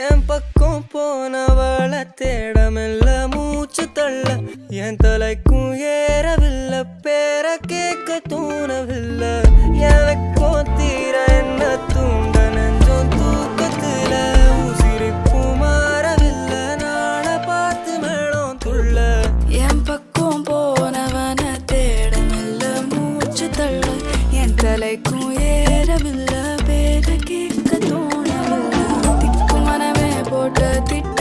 என் பக்கம் போனவள தேடமில்ல மூச்சு தள்ள என் தலைக்கும் ஏறவில்லை பேர கேட்க தோணவில்லை எனக்கும் தீர என்ன தூண்ட நெஞ்சம் தூக்கத்துல உசிரிப்பும் மாறவில்லை நாள பார்த்து மேளம் துள்ள என் பக்கம் போனவன தேடமில்ல மூச்சு தள்ள என் தலைக்கும் ஏறவில்லை பேர கேட்க தோணவில்லை திக்கு மனமே போட்ட திட்டு